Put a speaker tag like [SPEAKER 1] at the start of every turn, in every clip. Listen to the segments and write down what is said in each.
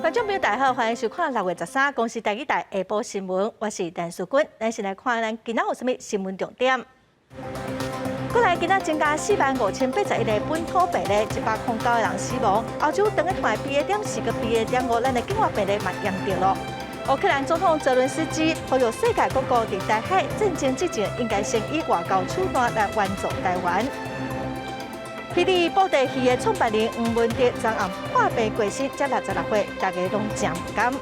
[SPEAKER 1] 观众朋友，大家好，欢迎收看6月13公视第一台下晡新闻，我是陈淑君。咱先来看咱今仔有啥物新闻重点。过来，今仔增加45811个本土病例，109个人死亡。欧洲长一团 BA.4 个 BA.5，咱的境外病例嘛严重咯。乌克兰总统泽伦斯基呼吁世界各国伫台海战争之前，应该先以外交手段来援助台湾。霹雳布袋戏的创办人黄文哲昨暗破病过身，才66岁，大家拢真不甘。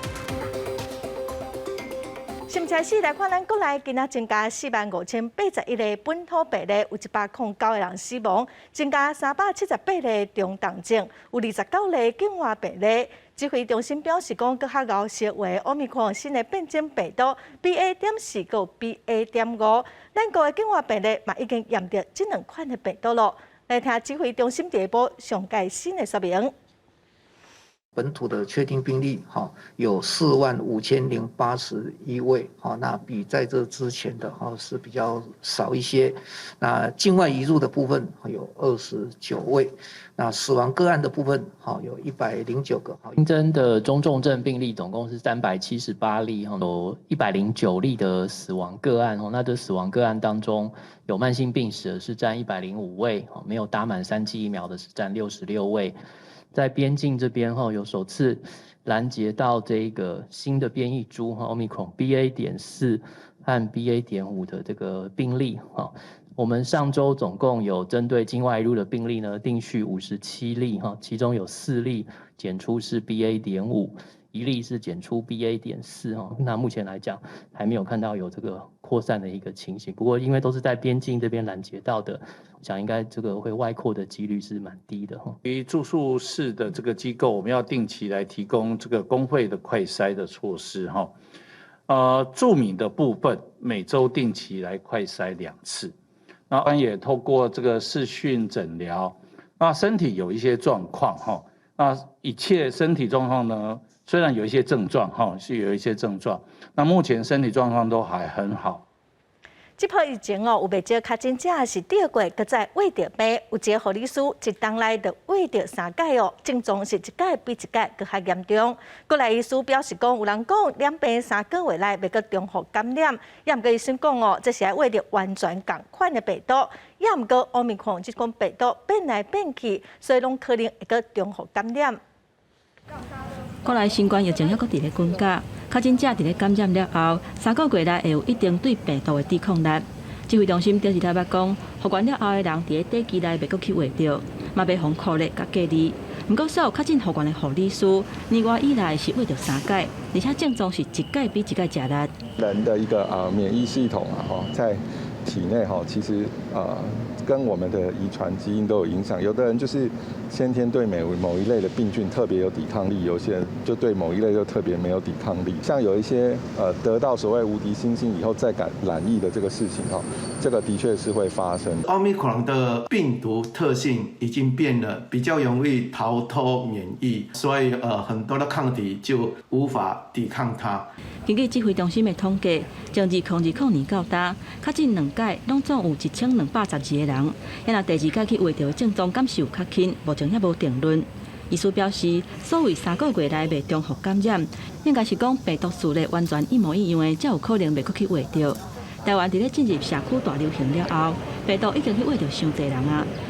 [SPEAKER 1] 先开始来看咱国内今仔增加45811个本土病例，有109个人死亡，增加378例中重症，有29例境外病例。指挥中心表示讲，搁较熬小为奥密克戎新的变种病毒 BA.4 个 BA.5，咱国的境外病例嘛已经验到这2款的病毒咯。来听指挥中心第一波上届新的说明。
[SPEAKER 2] 本土的确定病例有45081位，那比在这之前的是比较少一些。那境外移入的部分有29位，那死亡个案的部分有109个。
[SPEAKER 3] 新增的中重症病例总共是378例，有109例的死亡个案。那这死亡个案当中，有慢性病史的是占105位，没有打满3剂疫苗的是占66位。在边境这边有首次拦截到这个新的变异株Omicron BA.4 和 BA.5 的这个病例我们上周总共有针对境外移入的病例呢，定序57例其中有4例检出是 BA.5。1例是检出 BA.4 那目前来讲还没有看到有这个扩散的一个情形。不过因为都是在边境这边拦截到的，我想应该这个会外扩的几率是蛮低的。
[SPEAKER 4] 于住宿式的这个机构，我们要定期来提供这个工会的快筛的措施住民的部分每周定期来快筛2次，那也透过这个视讯诊疗，那身体有一些状况那一切身体状况呢？虽然有一些症状是有一些症状，那目前身体状况都还很好。
[SPEAKER 1] 这波疫情有不少确诊者是第二过，搁再胃着病，有一个护理师一冬内就胃着3届症状是一届比一届搁较严重。国内医师表示讲，有人讲染病3个月内袂搁重复感染，也毋过医生讲这是胃着完全同款的病毒，也毋过奥密克戎这款病毒变来变去，所以拢可能会搁重复感染。
[SPEAKER 5] 国内新冠疫情还阁伫咧增加，确诊者伫咧感染了后，3个月内会有一定对病毒的抵抗力。指挥中心表示台北讲，核管了后的人伫咧短期内袂阁去活着，嘛袂防酷热甲隔离。不过，所有确诊核管的护理师，年外以来是活着3届，而且症状是一届比一届强烈。
[SPEAKER 6] 人的一个免疫系统在体内其实跟我们的遗传基因都有影响。有的人就是先天对某一类的病菌特别有抵抗力，有些人就对某一类就特别没有抵抗力。像有一些得到所谓无敌星星以后再染疫的这个事情这个的确是会发生。
[SPEAKER 7] 奥密克戎的病毒特性已经变了，比较容易逃脱免疫，所以很多的抗体就无法抵抗它。
[SPEAKER 5] 根据指挥中心的统计，从2020年到今，确诊2届拢总有1212个人，也若第2届去活着的症状敢是有较轻，目前还无定论。医师表示，所谓3个月内未重复感染，应该是讲病毒序列完全一模一样的，才有可能袂阁去活着。台湾伫咧进入社区大流行了后，病毒已经去活着伤侪人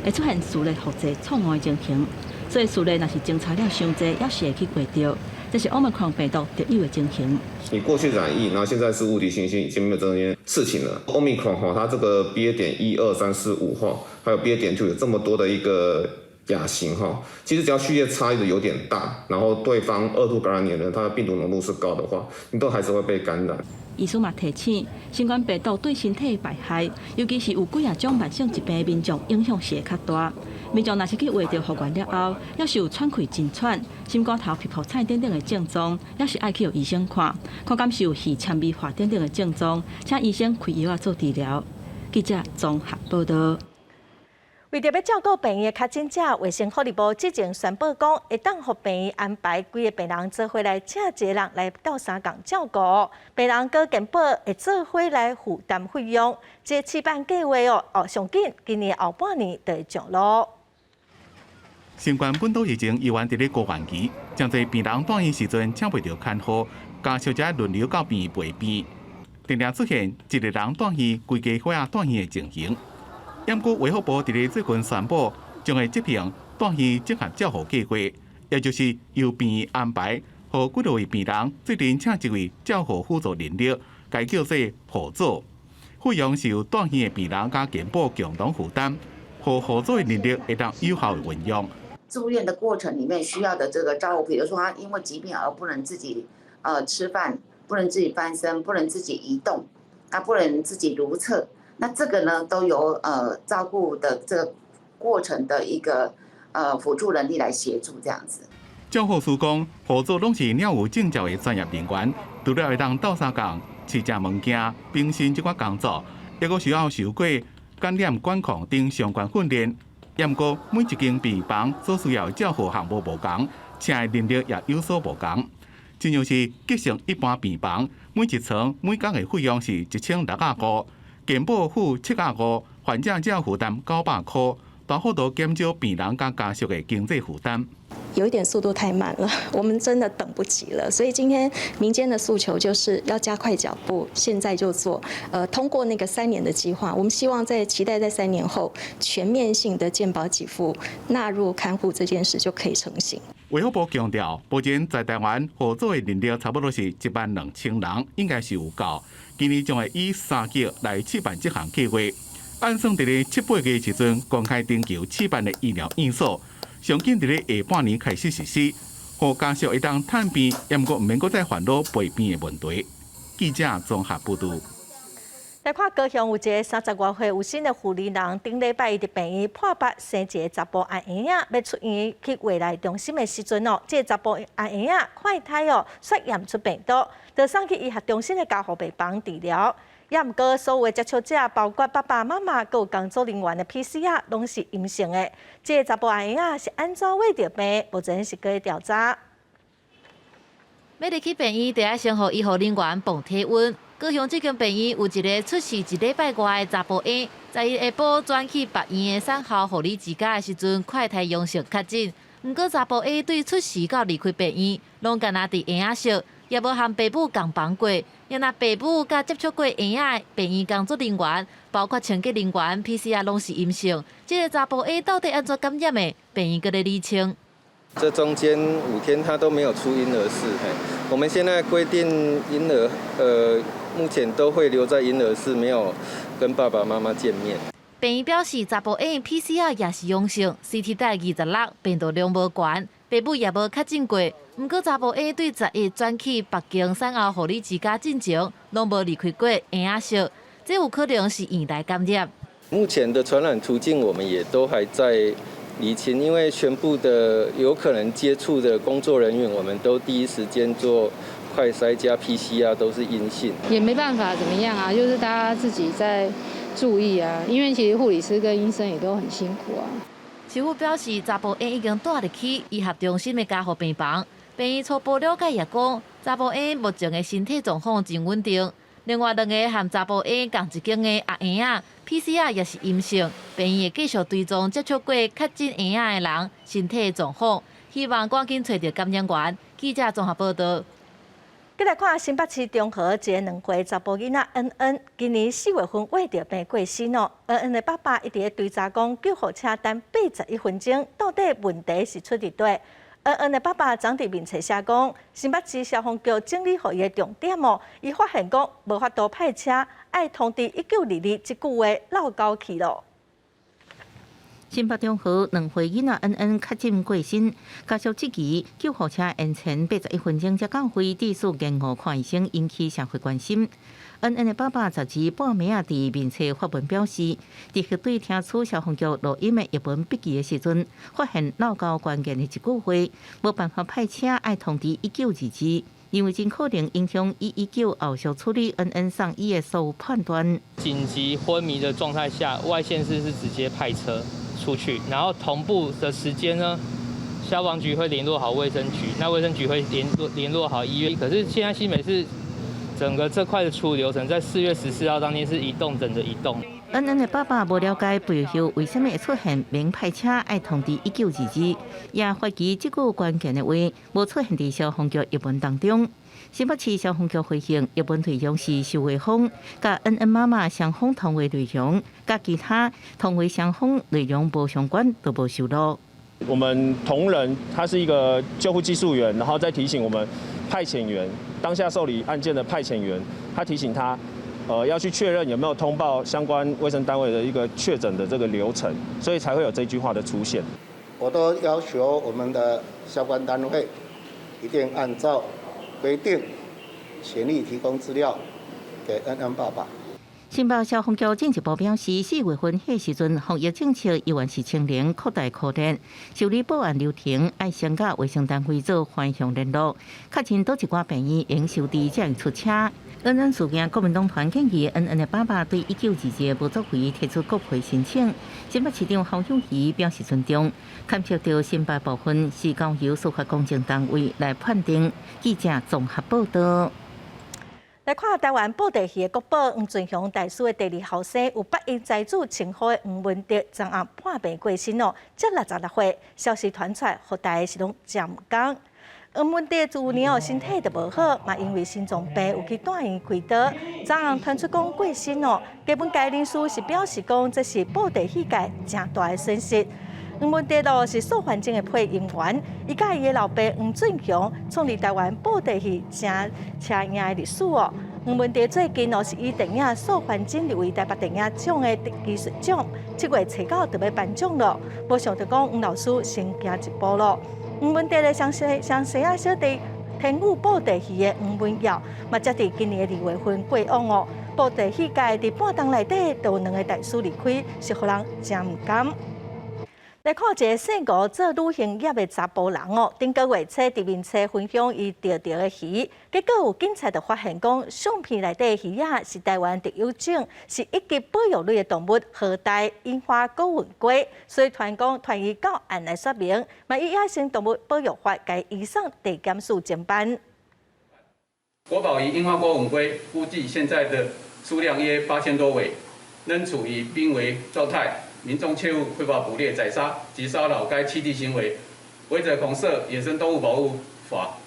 [SPEAKER 5] 会出现序列复制错误的情形。所以序列若是侦查了伤侪，也是会去活着。这是 Omicron 病毒特有的情形。
[SPEAKER 8] 你过去染疫，然后现在是无敌星星，已经没有这件事情了。Omicron 它这个 BA.1、2、3、4、5还有 BA.2有这么多的一个亚型其实只要序列差异的有点大，然后对方2度感染你的人，他的病毒浓度是高的话，你都还是会被感染。
[SPEAKER 5] 医师嘛提醒，新冠病毒对身体的败害，尤其是有几啊种慢性疾病的民众，影响是会较大。民众若是去活着核管了后，要是有喘气、真喘、心肝头、皮肤菜等等的症状，要是爱去医生看，看敢是有鼻呛味、化等等的症状，请医生开药做治疗。记者综合报道。
[SPEAKER 1] 为着要照顾病院的确诊者，卫生福利部之前宣布讲，会当互病院安排几个病人做伙来请一个人来到三港照顾，病人搁健保会做伙来负担费用。这试办计划上紧今年后半年就会上路。
[SPEAKER 9] 新冠本土疫情依然伫咧高原期，真侪病人住院时阵请袂到看护，家属则轮流到病陪病，常常出现一个人住院，规家伙仔住院的情形。因过卫福部伫咧最近宣布，将会执行住院结合照护计划，也就是由病院安排，互几多位病人最近请一位照护辅助人力，该叫做护助。费用是由住院的病人甲健保共同负担，互辅助的能力会当有效的运用。
[SPEAKER 10] 住院的过程里面需要的这个照顾，比如说他因为疾病而不能自己吃饭，不能自己翻身，不能自己移动，不能自己如厕，那这个呢都由照顾的这个过程的一个辅助人力来协助这样子。
[SPEAKER 9] 照护师讲，辅助拢是了有证照的专业人员，除了会当斗相共、饲食物件、平时这款工作，也阁需要受过感染管控等相关训练。也毋过，每一间病房所需要的照护项目无同，请的能力也有所无同。就像是吉成一般病房，每一床每工的费用是1650，健保付750，患者只要负担900块，大幅度减少病人甲家属的经济负担。
[SPEAKER 11] 有一点速度太慢了，我们真的等不及了。所以今天民间的诉求就是要加快脚步，现在就做。通过那个3年的计划，我们希望期待在3年后全面性的健保给付纳入看护这件事就可以成型。
[SPEAKER 9] 卫福部强调，目前在台湾辅助的人力差不多是12000人，应该是有够。今年将会以3级来举办这项计划。按算伫咧7、8月时阵公开征求举办的医疗院所。上紧伫咧下半年开始实施，互家属会当探病，也毋过毋免阁再烦恼陪病的问题。记者综合报道。
[SPEAKER 1] 来看高雄有一个30多岁有身的护理人，顶礼拜伊伫病院破腹生一个查甫阿婴仔，要出院去未来中心的时阵哦，这个查甫阿婴仔快胎哦，却验出病毒，就送去医学中心的加护病房治疗。也毋过，所有的接触者，包括爸爸妈妈、各工作人员的 PCR 拢是阴性的。这个查甫阿婴仔是安怎会着病？目前是搁调查。
[SPEAKER 12] 要入去病院，得要先互医护人员磅体温。高雄这间病院有一个出事1礼拜外的查甫婴，在伊下晡转去别院的产后护理之家的时阵，快筛阳性确诊。毋过查甫婴对出事到离开病院，拢干那伫婴仔室，也无和爸母共房过。因那爸母甲接触过婴仔的病院工作人员，包括清洁人员 PCR 拢是阴性。这个查甫婴到底安怎感染的？病院搁咧厘清。
[SPEAKER 13] 这中间5天他都没有出婴儿室，我们现在规定婴儿目前都会留在婴儿室，没有跟爸爸妈妈见面。
[SPEAKER 12] 病院表示，查甫婴 PCR 也是阳性 ，CT 值26，病毒量无悬，爸母也无确诊过。毋过查甫婴对11转去北京产后护理之家进前，拢无离开过婴仔室，这有可能是院内感染。
[SPEAKER 13] 目前的传染途径我们也都还在厘清，因为全部的有可能接触的工作人员，我们都第一时间做快筛加 PCR 都是阴性。
[SPEAKER 14] 也没办法怎么样啊，就是大家自己在注意啊，因为其实护理师跟医生也都很辛苦啊。
[SPEAKER 12] 师傅表示，查甫婴已经带入去医学中心的加护病房。病院初步了解也讲，查甫婴目前的身体状况真稳定。另外2个和查甫婴同一间的阿婴仔 PCR 也是阴性，病院会继续追踪接触过确诊婴仔的人身体状况，希望赶紧找到感染源。记者综合报道。
[SPEAKER 1] 再来看新北市中和一个2岁查甫囡仔恩恩，今年4月份为着病过身哦。恩恩的爸爸一直咧追查讲救护车等81分钟，到底问题是出伫佗？恩恩的爸爸张伫面册写讲，新北市消防局整理予伊的重点哦，伊发现讲无法度派车，爱通知1922这句话绕高去咯。
[SPEAKER 15] 新北中和2岁囡仔恩恩确诊过身，家属质疑救护车延前81分钟才到位，致使延误看医生，引起社会关心。恩恩的爸爸10日半暝啊，伫面册发文表示，伫核对听取消防局录音的译文笔记的时阵，发现闹到关键的一句话，无办法派车，爱通知1922，因为真可能影响119后续处理恩恩送医的所有判断。
[SPEAKER 3] 紧急昏迷的状态下，外县市是直接派车出去，然后同步的时间呢，消防局会联络好卫生局，那卫生局会联络好医院。可是现在新北市整个这块的处理流程，在4月14号当天是一栋等着一栋。
[SPEAKER 15] 恩恩的爸爸无了解背后为什么会出现名牌车爱通知1922，也怀疑这句关键的话无出现在消防局译文当中。新北市消防局回应，译文内容是受话方甲恩恩妈妈双方通话内容，甲其他通话双方内容无相关，都无收录。
[SPEAKER 16] 我们同仁他是一个救护技术员，然后再提醒我们派遣员，当下受理案件的派遣员，他提醒他，要去确认有没有通报相关卫生单位的一个确诊的这个流程，所以才会有这句话的出现。
[SPEAKER 17] 我都要求我们的相关单位一定按照规定，全力提供资料给恩恩爸爸。
[SPEAKER 15] 新北消防局进一步表示，4月份迄时阵防疫政策依然是清零扩大扩展，受理报案流程爱先甲卫生单位做反向联络，确诊倒一寡病院应收治才会出车。恩恩事件，国民党团建议恩恩的爸爸对1922无作为提出国会申请。新北市长侯友宜表示尊重，勘测到新北部分是交由司法公正单位来判定。记者综合报道。
[SPEAKER 1] 来看台湾布袋戏的国宝黄俊雄大师的第2后生，有8亿财主称号的黄文德，昨暗破病过身哦，才66岁。消息传出，互大家是拢真唔甘。黄文德自年哦身体就无好，嘛因为心脏病有去住院开刀，昨暗传出讲过身哦。基本界人士是表示讲，这是布袋戏界真大的损失。黄文德咯是受环境的配音员，伊甲伊的老爸黄俊雄创立台湾布袋戏真车赢的历史哦。黄文德最近哦是以电影《受环境》入围台北电影奖的技术奖，7月初9就要颁奖了。无想到讲黄老师先行一步咯。黄文德的相识啊小弟天舞布袋戏的黄文耀，嘛则伫今年的2月份过往哦。布袋戏界伫半冬内底都有2个大师离开，是互人真唔甘。来看一个姓吴做旅行业的查甫人哦，顶个月初伫面册分享伊钓到的鱼，结果有警察就发现讲，相片内底的鱼啊是台湾特有种，是一级保育类的动物河带樱花狗吻龟，所以团伊到案来说明，嘛以野生动物保育法该移送地检署侦办。
[SPEAKER 18] 国宝鱼樱花狗吻龟估计现在的数量约8000多尾，仍处于濒危状态。民众切勿非法捕猎、宰杀及骚扰该栖地行为，违者恐涉野生动物保护法，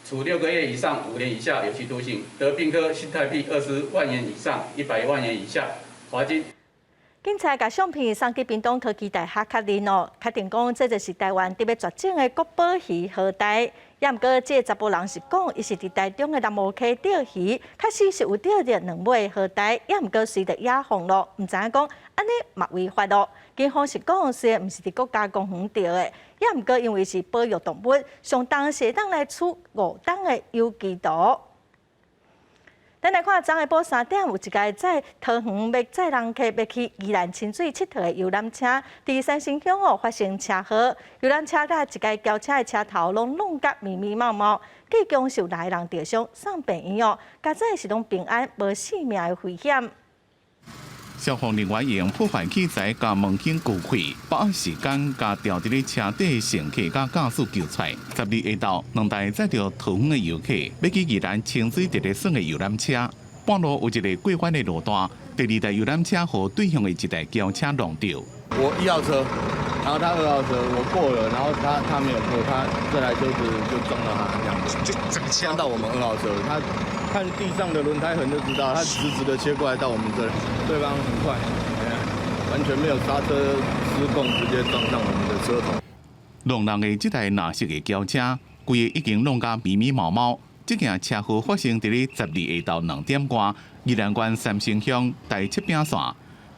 [SPEAKER 18] 处6个月以上5年以下有期徒刑，得并科新台币20万元以上100万元以下罚金。
[SPEAKER 1] 警察把相片送去屏东科技大学确认哦，确定讲这就是台湾特别绝种的国宝鱼河带。也毋过，这个查甫人是讲，伊是伫台中的南无溪钓鱼，确实是有钓着2尾河带，也毋过随着野放咯，毋知影讲安尼嘛违法咯。警方是讲，虽然毋是伫国家公园钓的，也毋过因为是保育动物，上当是当来处5档的有期徒。咱来看，昨下晡3点，有一架载桃园要载人客要去宜兰清水佚佗的游览车，伫三星乡哦发生车祸，游览车甲一架轿车的车头拢弄甲密密麻麻，计共受6个人跌伤，送病院哦，加载是拢平安，无性命的危险。
[SPEAKER 9] 消防人员用破坏器材甲门厅锯开，把握时间甲吊伫咧车底乘客甲驾驶救出。12下昼，2台载着桃园的游客要去宜兰清水直直耍的游览车，半路有一个过弯的路段，第2台游览车和对向的一台轿车撞到。
[SPEAKER 19] 我1号车，然后他2号车，我过了，然后他没有过，他这台车子就撞到他这样子，就整个撞到我们2号车，他看地上的轮胎痕就知道，他直直的切过来到我们这里，对方很快，完全没有刹车失控，直接撞上我们的车头。
[SPEAKER 9] 弄人的这台蓝色的轿车，规个已经弄甲密密麻麻。这件车祸发生伫咧12下昼2点外，宜兰县三星乡台七饼线。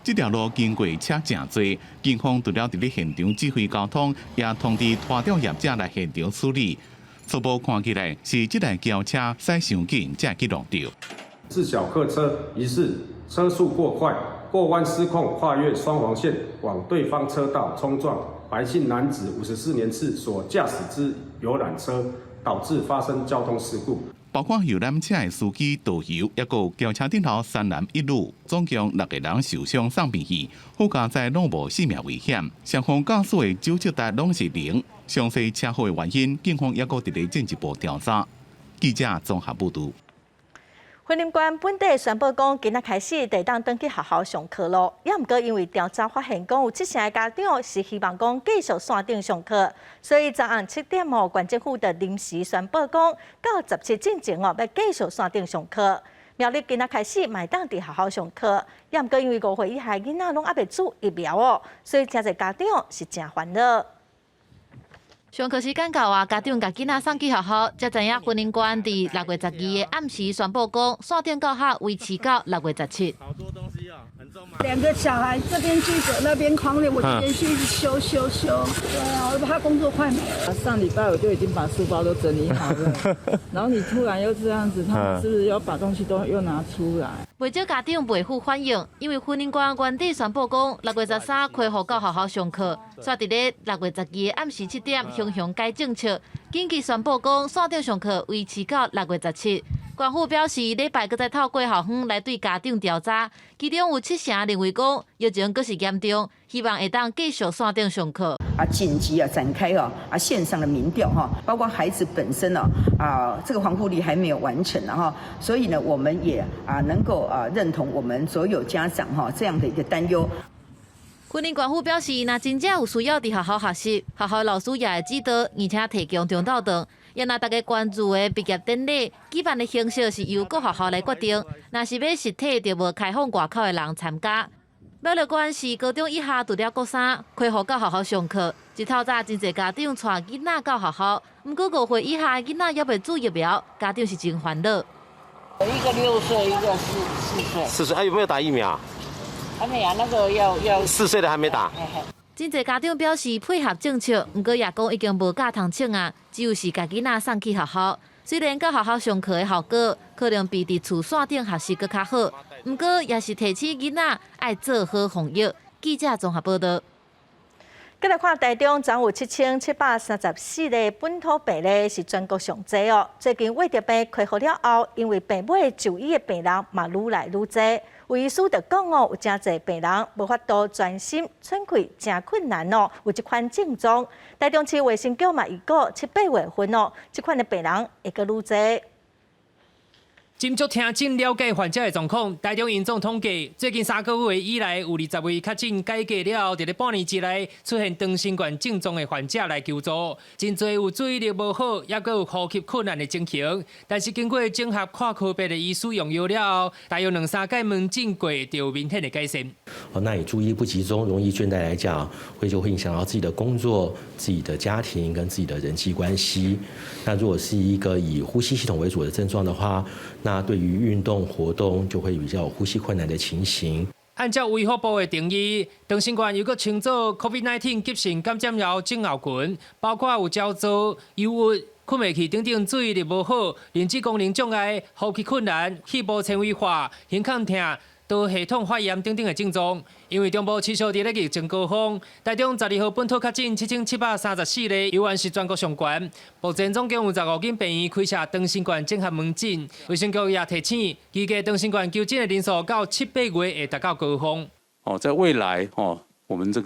[SPEAKER 9] 这条路经过车真多，警方除了伫咧现场指挥交通，也通知拖吊业者来现场处理。初步看起来是这台轿车驶上紧才去撞到。
[SPEAKER 20] 自小客车疑似车速过快，过弯失控，跨越双黄线往对方车道冲撞白姓男子54年次所驾驶之游览车，导致发生交通事故。
[SPEAKER 9] 包括游览车的司机、导游，也有轿车顶头3男1女，总共6个人受伤送病去，好加在拢无性命危险。双方驾驶的酒测值拢是0。详细车祸的原因，警方也搁伫咧进一步调查。记者综合报道。
[SPEAKER 1] 云林县本地宣布讲，今仔开始得当登去学校上课咯。也毋过因为调查发现讲，有7成的家长是希望讲继续线顶上课，所以昨暗7点县政府就临时宣布讲，到17进前要继续线顶上课。苗栗今仔开始嘛当伫学校上课，也毋过因为5岁以下囡仔拢还未注疫苗哦，所以真侪家长是真烦恼。
[SPEAKER 12] 上课时间到啊，家长甲囡仔送去学校，才知影云林县伫6月12日暗时宣布讲，线顶教学维持到6月17。
[SPEAKER 19] 好多东西啊，很重吗
[SPEAKER 21] ？2个小孩这边记者那边狂脸，我这边去一直修。对啊，我怕工作快没了。
[SPEAKER 22] 上礼拜我就已经把书包都整理好了，然后你突然又这样子，他们是不是要把东西都又拿出来？
[SPEAKER 12] 不少家长袂赴反映，因为云林县原底宣布讲6月13恢复到学校上课，煞伫咧6月12日暗时7点向改政策，紧急宣布讲线顶上课维持到6月17。县府表示，礼拜搁再透过校方来对家长调查，其中有7成认为讲疫情搁是严重，希望会当继续线顶上课。
[SPEAKER 23] 紧急展开线上的民调包括孩子本身这个防护力还没有完成所以呢，我们也能够认同我们所有家长这样的一个担忧。
[SPEAKER 12] 云林县府表示，若真正有需要伫学校学习，学校老师也会指导，而且提供中昼堂。也若大家关注的毕业典礼举办的形式是由各学校来决定，若是要实体，就无开放外口的人参加。苗栗县是高中以下除了国3恢复到学校上课，一透早真侪家长带囡仔到学校，不过5岁以下的囡仔还未注疫苗，家长是真烦恼。
[SPEAKER 22] 一个6岁，一个4岁。
[SPEAKER 24] 4岁，有没有打疫苗？
[SPEAKER 22] 还没啊，那个要。
[SPEAKER 24] 4岁的还没打。
[SPEAKER 12] 真侪家长表示配合政策，不过也讲已经无假通请啊，只有是家囡仔送去学校。虽然到学校上课的效果可能比伫厝线顶学习搁较好，不过也是提醒囡仔爱做好防疫。记者综合报道。
[SPEAKER 1] 再来看台中，总有7734个本土病例是全国上侪哦。最近胃疾病开放了后，因为病尾就医的病人嘛愈来愈侪。有医师就讲哦，有真侪病人无法度专心喘气，真困难哦。有这款症状，台中市卫生局嘛预告7、8月份哦，这款的病人会阁愈侪。
[SPEAKER 25] 斟酌听诊了解患者的状况，台中民众统计，最近3个月以来，有20位确诊改嫁了后，伫咧半年之内出现长新冠症状的患者来求助，真侪有注意力无好，也阁有呼吸困难的情形。但是经过整合跨科别的医师用药了后，大约2、3届门诊过，就有明显的改善。
[SPEAKER 26] 那以注意力不集中、容易倦怠来讲，就会影响到自己的工作、自己的家庭跟自己的人际关系。那如果是一个以呼吸系统为主的症状的话，那对于运动活动就会比较有呼吸困难的情形。
[SPEAKER 25] 按照卫福部的定义，长新冠又搁称作 COVID-19 急性感染后症候群，包括有焦躁、忧郁、困袂去等等，注意力无好、认知功能障碍、呼吸困难、肺部纤维化、胸腔痛、道系统发炎等等的症状。因为中部持续伫咧疫情高峰，台中12号本土确诊7734例，犹原是全国上悬。目前总共有15间病院开设长新冠整合门诊，卫生局也提醒，预计长新冠求诊的人数到7、8月会达到高峰。
[SPEAKER 4] 在未来我们这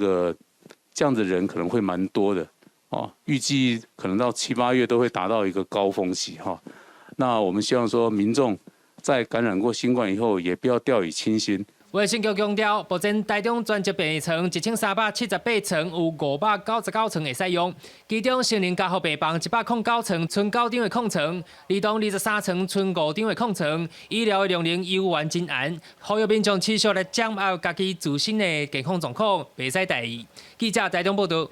[SPEAKER 4] 样的人可能会蛮多的预计可能到7、8月都会达到一个高峰期那我们希望说，民众在感染过新冠以后，也不要掉以轻心。
[SPEAKER 25] 卫生局强调，目前台中专责病床1378床，有599床会使用，其中成人加护病房109床，剩9张的空床；儿童23床，剩5张的空床。医疗的量能犹原真严，呼吁民众持续来掌握家己自身的健康状况，袂使大意。记者台中报道。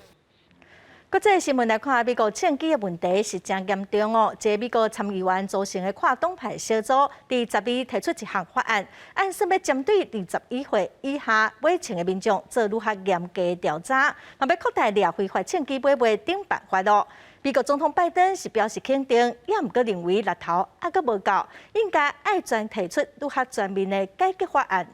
[SPEAKER 1] 国际新闻来看，美国枪击的问题是真严重哦。这美国参议员组成的跨党派小组，伫12提出一项法案，按说要针对21岁以下买枪的民众做如何严格的调查，嘛要扩大掠非法枪击买卖等办法哦。美国总统拜登是表示肯定，也毋过认为力头还阁无够，应该爱专提出如何全面的改革法案。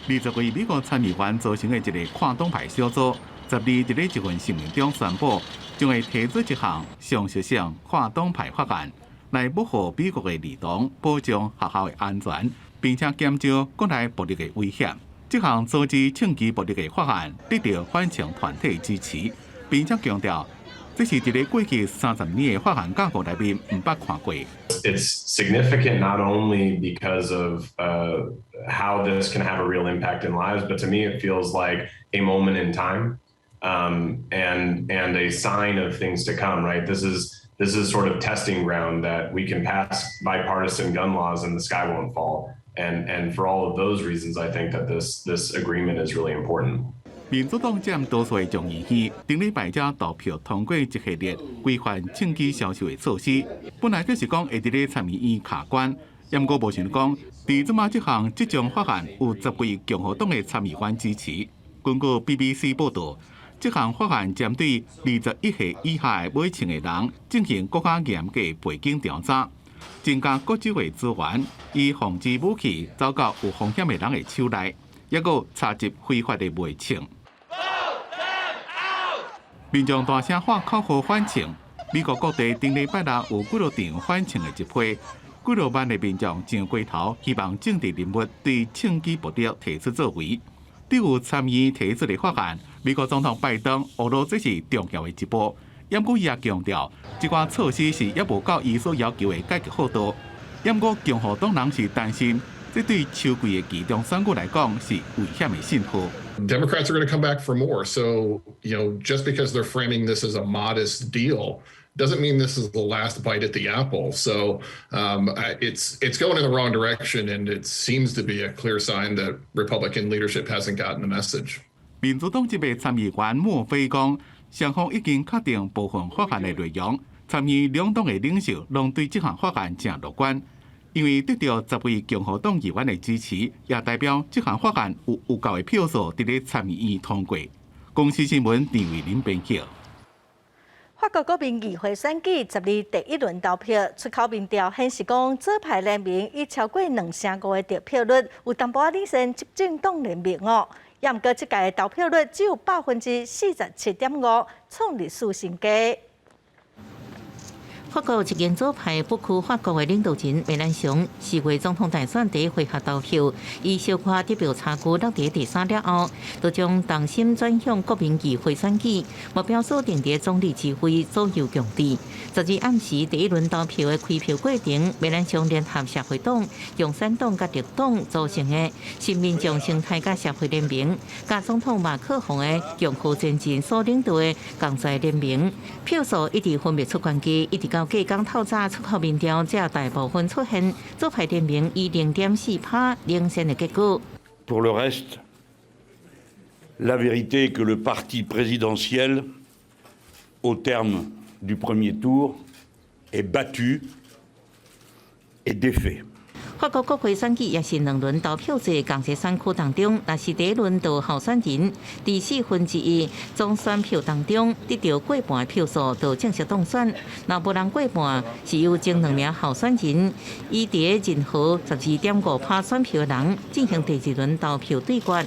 [SPEAKER 9] 20位美国参议员组成的一个跨党派小组，12伫咧一份声明中宣布，将会提出一项上述项跨党派法案，来保护美国的儿童，保障学校的安全，并且减少国内暴力的威胁。这项阻止枪击暴力的法案得到反枪团体支持，并且强调，这是一个过去30年的法案架构内面毋捌看过。
[SPEAKER 2] it's significant not only because of how this can have a real impact in lives, but to me it feels like a moment in time and a sign of things to come. Right? This is sort of testing ground that we can pass bipartisan gun laws and the sky won't fall. And for all of those reasons, I think that this agreement is really important.
[SPEAKER 9] 民主党占多数的众议院，顶礼拜才投票通过一系列规范枪支销售的措施。本来就是讲会伫咧参议院卡关，不过无想讲，伫即马这项法案有10位共和党的参议员支持。根据 BBC 报道，这项法案针对21岁以下的买枪的人进行更加严格的背景调查，增加各州的资源，以防止武器走到有风险的人的手内，也个查缉非法的卖枪。民众大声喊口号反枪，美国各地顶礼拜六有几多场反枪的集会，几多万的民众上街头，希望政治人物对枪支暴力提出作为。对于参议院提出的法案，美国总统拜登俄罗这是重要的一步，不过伊也强调，这款措施是也无到伊所要求的解决好度。不过共和党人是担心，这对秋季的其中选举来讲是危险的信号。
[SPEAKER 5] Democrats are going to come back for more. So, just because they're framing this as a modest deal doesn't mean this is the last bite at the apple. So, it's going in the wrong direction, and it seems to be a clear sign that Republican leadership hasn't gotten the message.
[SPEAKER 9] 民主党这位参议员莫菲讲，双方已经确定部分法案的内容，参议两党的领袖拢对这项法案正乐观。因为得到10位共和党议员的支持，也代表这项法案有够的票数伫咧参议院通过。公司新闻陈伟林编辑。
[SPEAKER 1] 法国国民议会选举12第一轮投票，出口民调显示讲，左派联盟以超过2成5的得票率，有淡薄领先执政党联盟哦。也毋过，这届投票率只有47.5%，创历史新高。
[SPEAKER 15] 法国一间左派不屈法国的领导人梅兰雄4月总统大选第一回合投票，以小可得票差距落在第3了后，就将重心转向国民议会选举，目标锁定在总理指挥左右强地。12暗时第一轮投票的开票过程，梅兰雄联合社会党、共产党甲绿党组成的新民众生态甲社会联盟，甲总统马克宏的共和前进所领导的共在联盟，票数一直分别出关键，一直到隔天透早出口民调，才大部分出现左派联盟以0.4%领先的结果。
[SPEAKER 6] Pour le reste, la vérité est que le parti présidentiel, au terme du premier tour, est battu et défait.
[SPEAKER 15] 法国国会选举也是2轮投票制，共些选区当中，若是第一轮到候选人第1/4总选票当中得到过半的票数，就正式当选。若无人过半，是由前2名候选人以伫任何12.5%选票的人进行第2轮投票对决。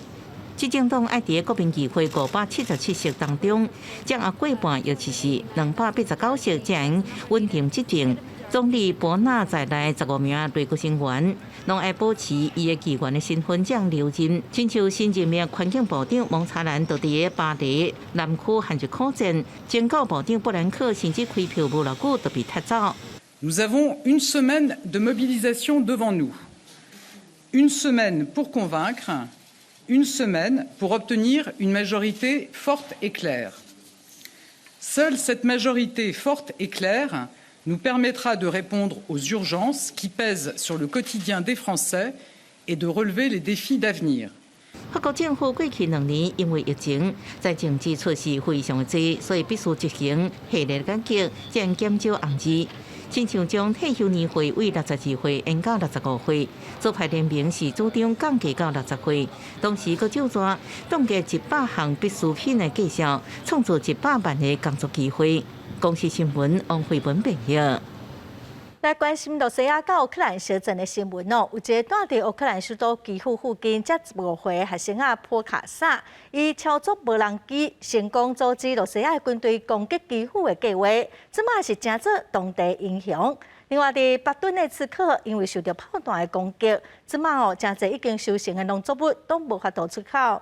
[SPEAKER 15] 执政党爱伫国民议会577席当中，掌握过半，尤其是289席，才能稳定执政。总理博纳在内15名内阁成员，拢爱保持伊的议员的身份这样留任。亲像新任命环境部长蒙查兰，就伫巴黎南区限制抗战，监告部长布兰克甚至开票无偌久就被踢走。
[SPEAKER 7] Nous avons une semaine de mobilisation devant nous, une semaine pour convaincre, une semaine pour obtenir une majorité forte et claire. Seule cette majorité forte et claire nous permettra de répondre aux urgences qui pèsent sur le quotidien des Français et de relever les défis d'avenir.
[SPEAKER 15] 法国政府过去2年因为疫情，在政治措施非常的多，所以必须执行系列改革，才能减少红字。亲像将退休年岁为62岁延到65岁，左派联盟是主张降低到60岁，同时阁照抓冻结100项必需品的计销，创造100万的工作机会。公司新闻王慧文报道。
[SPEAKER 1] 来关心罗西亚甲乌克兰小镇的新闻哦，有一个住伫乌克兰首都基辅附近才15岁的学生啊普卡萨，伊操作无人机成功阻止罗西亚军队攻击基辅的计划，即马是真做当地英雄。另外，伫巴顿的刺客因为受到炮弹的攻击，即马真侪已经收成的农作物都无法度出口。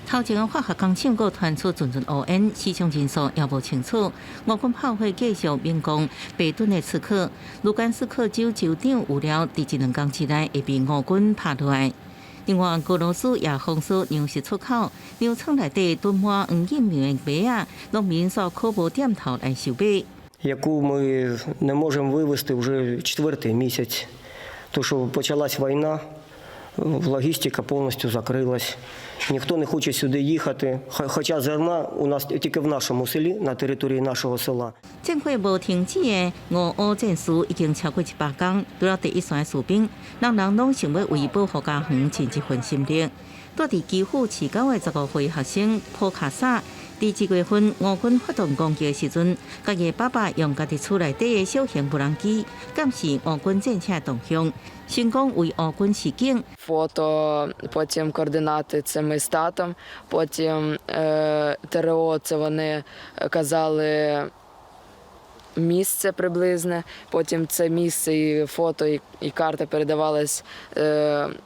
[SPEAKER 15] 头前化学工厂阁传出阵阵乌烟，死伤人数也无清楚。我军炮火继续民工北屯的刺客，卢甘斯克州州长有了伫一2天之内会被我军拍落来。另外，俄罗斯也封锁粮食出口，粮仓内底囤满黄金面的麦啊，农民所可无点头来收买。
[SPEAKER 3] яку ми не можемо вивезти вже 4-й місяць. То, що почалась війна, логістика повністю закрилась. Ніхто не хоче сюди їхати, хоча зерна у нас тільки в нашому селі, на території нашого села.
[SPEAKER 15] 战火无停止的俄乌战事已经超过100天，除了第一线的士兵，人人拢想要为保护家园尽一份心力。住伫基辅市郊的15岁学生普卡萨。 伫1月份，俄军发动攻击的时阵，家己爸爸用家己厝内底的小型无人机监视俄軍戰車動向，成功為俄軍示警。
[SPEAKER 8] Фото, потім координати це ми з татом, потім ТРО це вони казали місце приблизне, потім це місце і фото, і карта передавались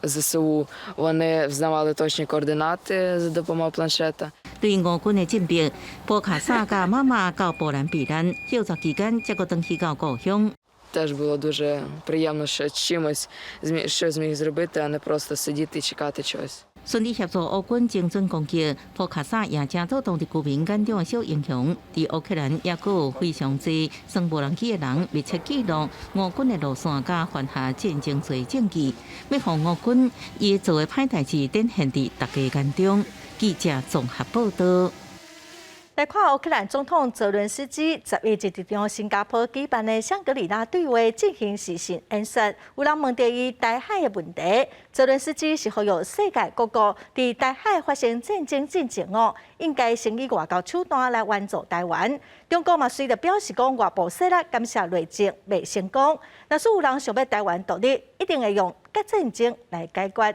[SPEAKER 8] ЗСУ. Вони взнавали точні координати за допомогою планшета.
[SPEAKER 15] 對俄軍的進逼，波卡薩甲媽媽到波蘭避難，休息期間才個登去到故鄉。
[SPEAKER 8] Теж було дуже приємно, що чимось що зміг зробити, а не просто сидіти і чекати чогось.
[SPEAKER 15] 順利協助俄軍精準攻擊，波卡薩也正遭當地居民嚴重的小影響。在烏克蘭也有非常多算無人機的人密切記錄俄軍的路線甲犯下戰爭罪證據，要讓俄軍伊做的歹代志展現佇大家眼中。記者綜合報道。
[SPEAKER 1] 来看烏克蘭總統澤倫斯基10月1日在新加坡舉辦的香格里拉對話進行視訊演說，有人問到伊台海的問題，澤倫斯基是呼籲世界各國在台海發生戰爭之前應該先以外交手段來援助台灣。中國嘛隨着表示講外部勢力干涉內政未成功，若是有人想要台灣獨立，一定會用假戰爭來解決。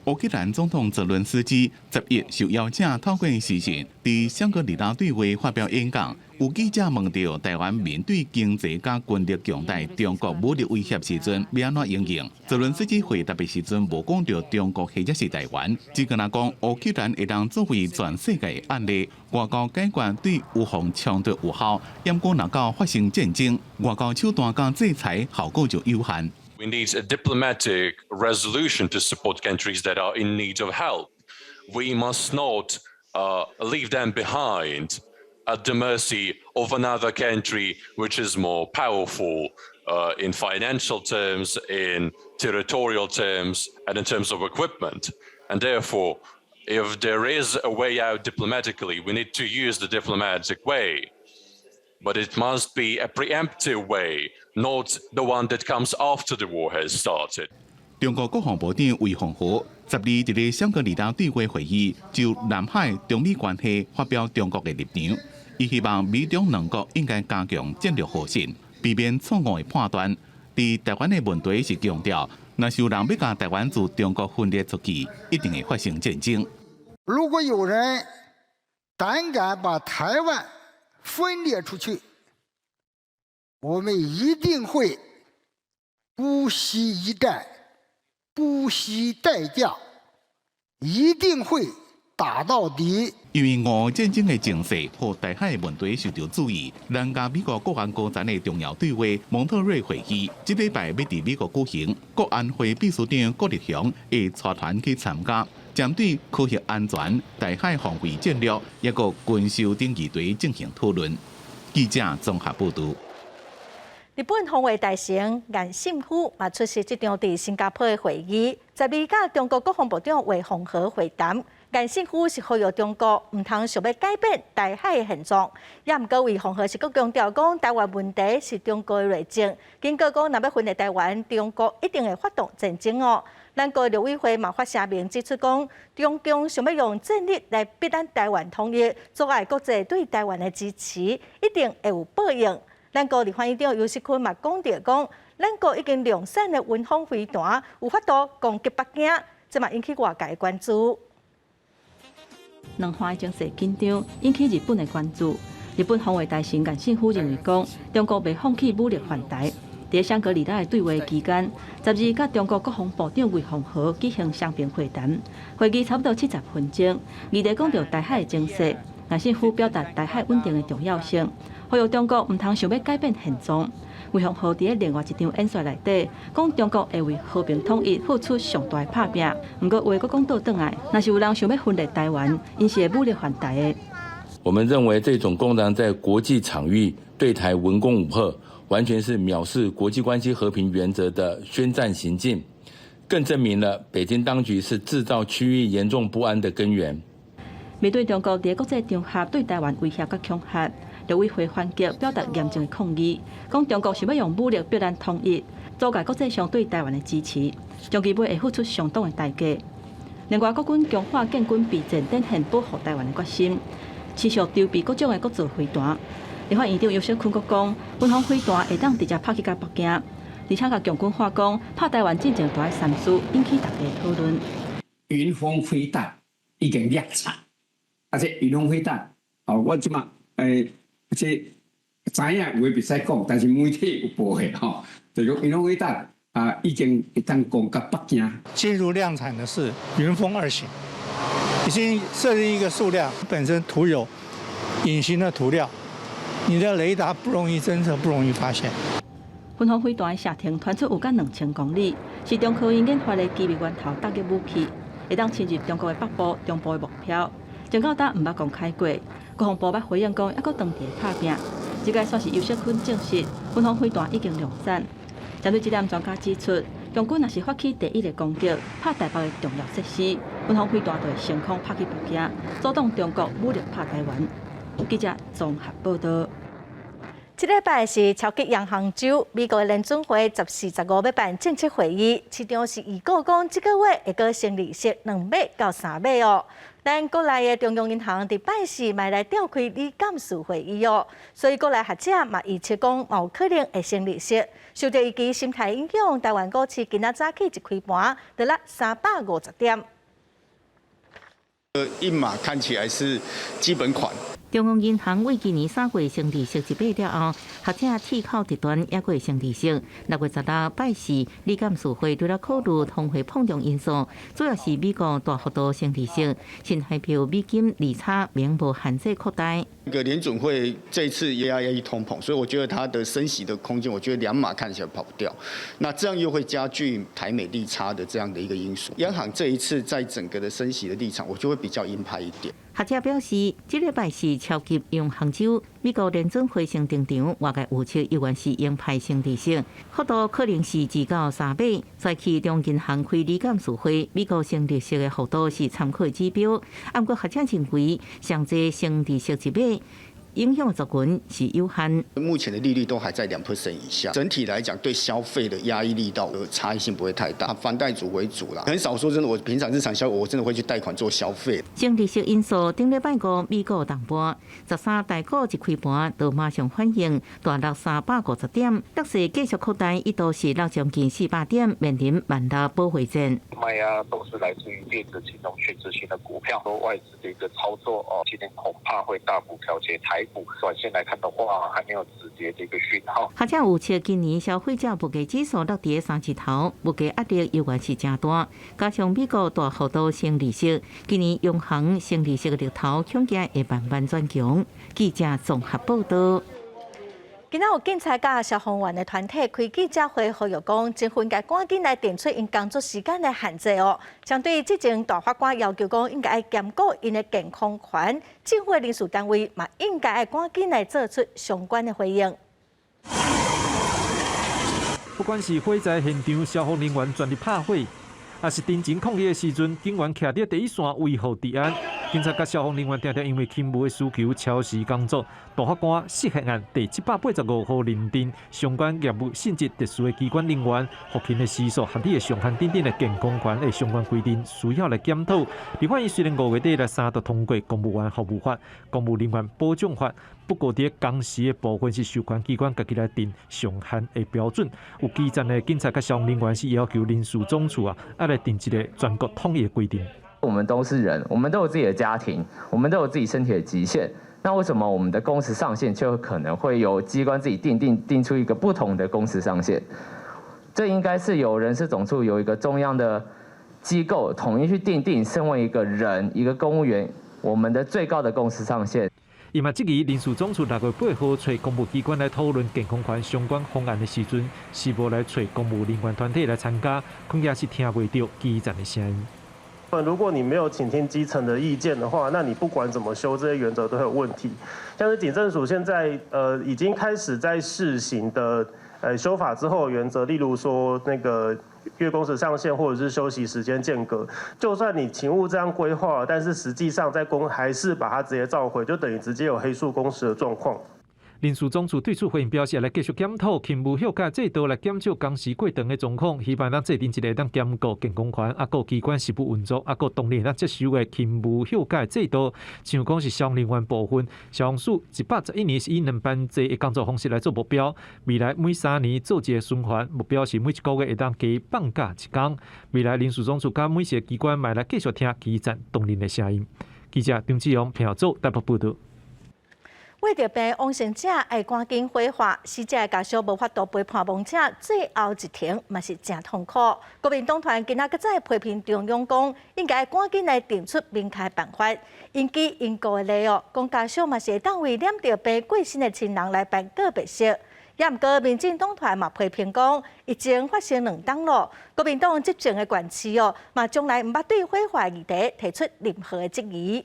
[SPEAKER 9] 烏克蘭總統澤倫斯基10月受邀請透過視訊，在香格里拉對話發表演講。有記者問到台灣面對經濟加軍力強大中國武力威脅時陣要安怎應應？澤倫斯基回答的時陣無講到中國或者是台灣，只跟他講烏克蘭會當作為全世界的案例，外交解決對預防衝突有效，不過若到發生戰爭，外交手段加制裁效果就有限。
[SPEAKER 10] We need a diplomatic resolution to support countries that are in need of help. We must not leave them behind at the mercy of another country which is more powerful in financial terms, in territorial terms, and in terms of equipment. And therefore, if there is a way out diplomatically, we need to use the diplomatic way. But it must be a preemptive way, not the one that comes after the war has started.
[SPEAKER 9] 中國國防部長魏鳳和12日一個香格里拉對話會議，就南海中美關係發表中國嘅立場。伊希望美中兩國應該加強戰略互信，避免錯誤嘅判斷。對台灣嘅問題是強調，若是有人要將台灣自中國分裂出去，一定會發生戰爭。
[SPEAKER 11] 如果有人膽敢把台灣分裂出去，我們一定會不惜一戰，不惜代價，一定會打到底。
[SPEAKER 9] 因為俄戰爭嘅情勢和台海問題受到注意，南加美國國安高層嘅重要對話蒙特瑞會議，這禮拜要喺美國舉行，國安會秘書長郭立雄會帶團去參加。 針對科學安全、台海防衛戰略，一個軍售等議題進行討論。記者綜合報導。
[SPEAKER 1] 日本防衛大臣岸信夫嘛出席這場在新加坡的會議，10月甲中國國防部長魏鳳和會談。岸信夫是呼籲中國唔通想要改變台海的現狀，也唔過魏鳳和是閣強調講台灣問題是中國的內政，警告講若要分裂台灣，中國一定會發動戰爭哦。 咱個陸委會嘛發聲明指出講，中共想要用戰力來逼咱台灣統一，阻礙國際對台灣的支持，一定會有報應。咱個立法院長游錫堃嘛講到講，咱個已經量產的運輸飛彈有法度攻擊北京，這嘛引起外界關注。
[SPEAKER 13] 兩岸情勢緊張，引起日本的關注。日本防衛大臣岸信夫認為講，中國未放棄武力犯台。在香格里拉的对话期间，12甲中国国防部长魏凤和举行双边会谈，会议差不多70分钟，议题讲到台海的情势，赖幸福表达台海稳定的重要性，呼吁中国唔通想要改变现状。魏凤和伫另外一场演说内底，讲中国会为和平统一付出上大的拍拼，不过话阁讲倒转来，若是有人想要分裂台湾，因是会武力反台的。
[SPEAKER 14] 我们认为这种公然在国际场域对台文攻武吓，完全是藐视国际关系和平原则的宣战行径，更证明了北京当局是制造区域严重不安的根源。
[SPEAKER 13] 面对中国在国际场合对台湾威胁甲恐吓，陆委会反击表达严重的抗议，讲中国想要用武力表达统一，阻碍国际上对台湾的支持，将其会付出相当的代价。另外，国军强化建军备战，展现保护台湾的决心，持续筹备各种的国造飞弹。立法院长游锡堃阁讲，军方飞弹会当直接拍去到北京，而且甲强军化工拍台湾进程大的三思，引起大家讨论。
[SPEAKER 16] 云峰飞弹已经量产，而且云峰飞弹，我即马即知影有诶袂使讲，但是媒体有报的吼，就讲云峰飞弹已经会当攻到北京。
[SPEAKER 17] 进入量产的是云峰2型，已经设定一个数量，本身涂有隐形的涂料，你的雷达不容易侦测，不容易发现。
[SPEAKER 13] 军方飞弹的射程传出有甲2000公里，是中科院研发的机密源头打击武器，会当侵入中国的北部、中部的目标。前到搭毋捌公开过，国防部捌回应讲，还阁长期拍拼。这个算是游锡堃证实，军方飞弹已经量产。针对这点，专家指出，中军若是发起第一个攻击，拍台北的重要设施，军方飞弹就会升空拍去北京，阻挡中国武力拍台湾。记者综合报道。
[SPEAKER 1] 这礼拜是超级洋行周，美国的联准会14、15要办政策会议，市场是预估讲这个月会阁升利息2码到3码哦。但国内的中央银行伫拜四嘛来召开理监事会议哦，所以国内学者嘛预测讲有可能会升利息。受到伊其心态影响，台湾股市今仔早起一开盘得了350点。
[SPEAKER 18] 一码看起来是基本款。
[SPEAKER 15] 中央银行为今年3月升利息1码了后，学者铁口直断也会升利息。6月16拜四，理监事会除了考虑通货膨胀因素，主要是美国大幅度升利息，新台币美金利差名无限制扩大。
[SPEAKER 18] 那个联准会这一次也要压抑通膨，所以我觉得它的升息的空间，我觉得2码看起来跑不掉。那这样又会加剧台美利差的这样的一个因素。央行这一次在整个的升息的立场，我就会比较鹰派一点。
[SPEAKER 15] 学者表示，这礼拜是超级央行周，美国联准会升定场，外界预测依然是鹰派升利息，幅度可能是2到3码。早起中银行开理监事会，美国升利息的幅度是参考指标。不过学者认为，上济升利息1码。影响的族群是有限。
[SPEAKER 18] 目前的利率都还在2% 以下，整体来讲对消费的压抑力道的差异性不会太大，房贷族为主啦，很少说真的，我平常日常消费我真的会去贷款做消费。
[SPEAKER 15] 升利息因素，顶礼拜五美股重磅，13大股一开盘就马上反应，大落350点，跌势继续扩大，一度是落将近400点，面临万大保卫战。
[SPEAKER 19] 卖压都是来自于电子金融、全值型的股票和外资的一个操作今天恐怕会大幅调节台股。短线来看的话，还没有止跌的一个讯号。
[SPEAKER 15] 学者预测今年消费者物价指数落跌3字头，物价压力依然是真大。加上美国大幅度升利息，今年央行升利息的力头恐惊会慢慢转强。记者综合报道。
[SPEAKER 1] 今仔有警察甲消防员的团体开记者会，呼吁讲政府应该赶紧来定出因工作时间的限制哦。相对之前大法官要求讲应该兼顾因的健康权，政府人事单位嘛应该赶紧来做出相关的回应。
[SPEAKER 20] 不管是火灾现场消防人员全力拍火，也是定情抗疫的时阵，警员徛在第一线维护治安。警察甲消防人员常常因为勤务的需求超时工作。大法官释宪案第785号认定，相关业务性质特殊的机关人员服勤的时数、合理的上限等等的健康权的相关规定，需要来检讨。立法院虽然5月底来3读通过《公务员服务法》《公务人员保障法》，不过伫工时的部分是受关机关家己来定上限的标准。有基层的警察甲消防人员是要求人事总处要来定一个全国统一的规定。
[SPEAKER 27] 我们都是人，我们都有自己的家庭，我们都有自己身体的极限。
[SPEAKER 12] 那为什么我们的工时上限就可能会由机关自己定出一个不同的工时上限？这应该是由人事总处有一个中央的机构统一去定，身为一个人一个公务员，我们的最高的工时上限。
[SPEAKER 20] 伊嘛质疑人事总处6月8号找公务机关来讨论健康权相关方案的时阵，是无来找公务人员团体来参加，恐怕是听袂到基层的声音。
[SPEAKER 21] 如果你没有倾听基层的意见的话，那你不管怎么修，这些原则都会有问题。像是警政署现在已经开始在试行的修法之后的原则，例如说那个月工时上限或者是休息时间间隔，就算你勤务这样规划，但是实际上在还是把它直接召回，就等于直接有黑数工时的状况。
[SPEAKER 20] 人事总处对此回应表示，来继续检讨勤务休假制度，来减少工时过长的状况，希望咱制定一个当兼顾健康权，还有机关实务运作，还有当年咱接收的勤务休假制度，像讲是消防人员部分，消防署111年是以2班制的工作方式来做目标，未来每3年做一个循环，目标是每1个月会当加放假1天。未来人事总处甲每一个机关嘛来继续听基层当年的声音。记者张志阳、平组台北报道。
[SPEAKER 1] 为着被往生者爱赶紧火化，死者家属无法度陪伴亡者最后一天，嘛是真痛苦。国民党团今仔个再批评中央讲，应该赶紧来定出明确办法，因基因故的理由，讲家属嘛是会当为念着被过身的亲人来办告别式。也毋过，民进党团嘛批评讲，已经发生2档了，国民党执政的管区嘛从来毋捌对火化议题提出任何的质疑。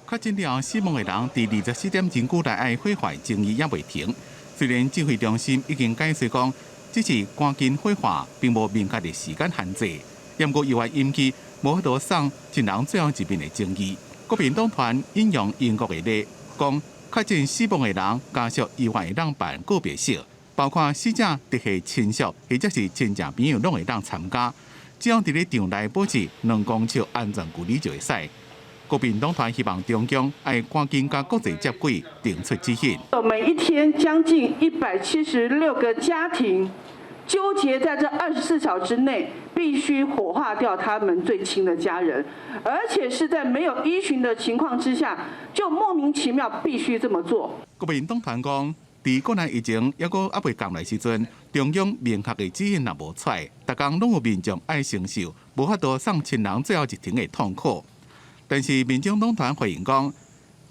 [SPEAKER 9] 确诊了死亡的人，伫24点钟久来爱火化争议也未停。虽然指挥中心已经解释讲，只是赶紧火化，并无明确的时间限制，也毋过意外引起无法度送亲人最后一面的争议。国民党团引用英国的例，讲确诊死亡的人家属意外会当办告别式，包括死者直系亲属或者是亲戚朋友拢会当参加，只要伫咧场内保持2公尺安全距离就会使。国民党团希望中央要赶紧甲国际接轨，定出指引。
[SPEAKER 22] 每一天将近176个家庭纠结在这24小时内，必须火化掉他们最亲的家人，而且是在没有依循的情况之下，就莫名其妙必须这么做。
[SPEAKER 9] 国民党团讲，伫国内疫情还未降来时阵，中央明确的指引也无出，逐工拢有民众爱承受无法度送亲人最后一程的痛苦。但是民进党团回应讲，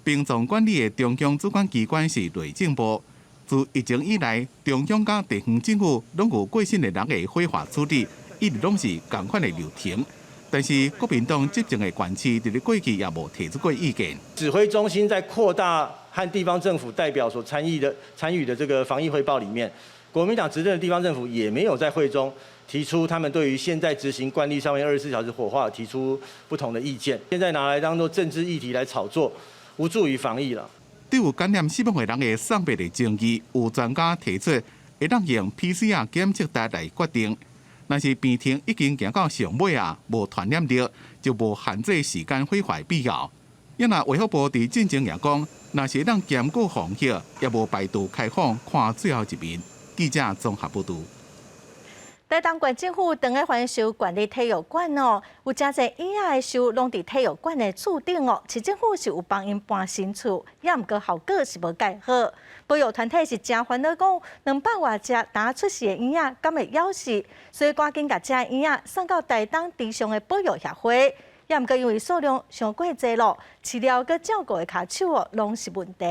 [SPEAKER 9] 殡葬管理的中央主管机关是内政部。自疫情以来，中央甲地方政府拢有过身的人的火化处理，一直拢是同款的流程。但是国民党执政的县市，伫咧过去也无提出过意见。
[SPEAKER 23] 指挥中心在扩大和地方政府代表所参与的这个防疫汇报里面，国民党执政的地方政府也没有在会中提出他们对于现在执行惯例上面24小时火化提出不同的意见，现在拿来当作政治议题来炒作，无助于防疫了。
[SPEAKER 9] 对有感染死亡的人的送别的争议，有专家提出会当用 PCR 检测单来决定。若是病情已经行到上尾无传染力，就无限制时间火化必要。因那卫福部伫进前也讲，若是当兼顾防疫，也无排除开放看最后一面。记者综合报道。
[SPEAKER 1] 台东县政府长个还收管理体育馆有真侪婴仔的收拢伫体育馆的厝顶市政府是有帮因搬新厝，也毋过效果是无介好。保育团体是真烦恼，讲200多只打出世的婴仔敢会夭死，所以赶紧甲这婴仔送到台东地上的保育协会。也毋过因为数量上过侪咯，饲料佮照顾的骹手拢是问题。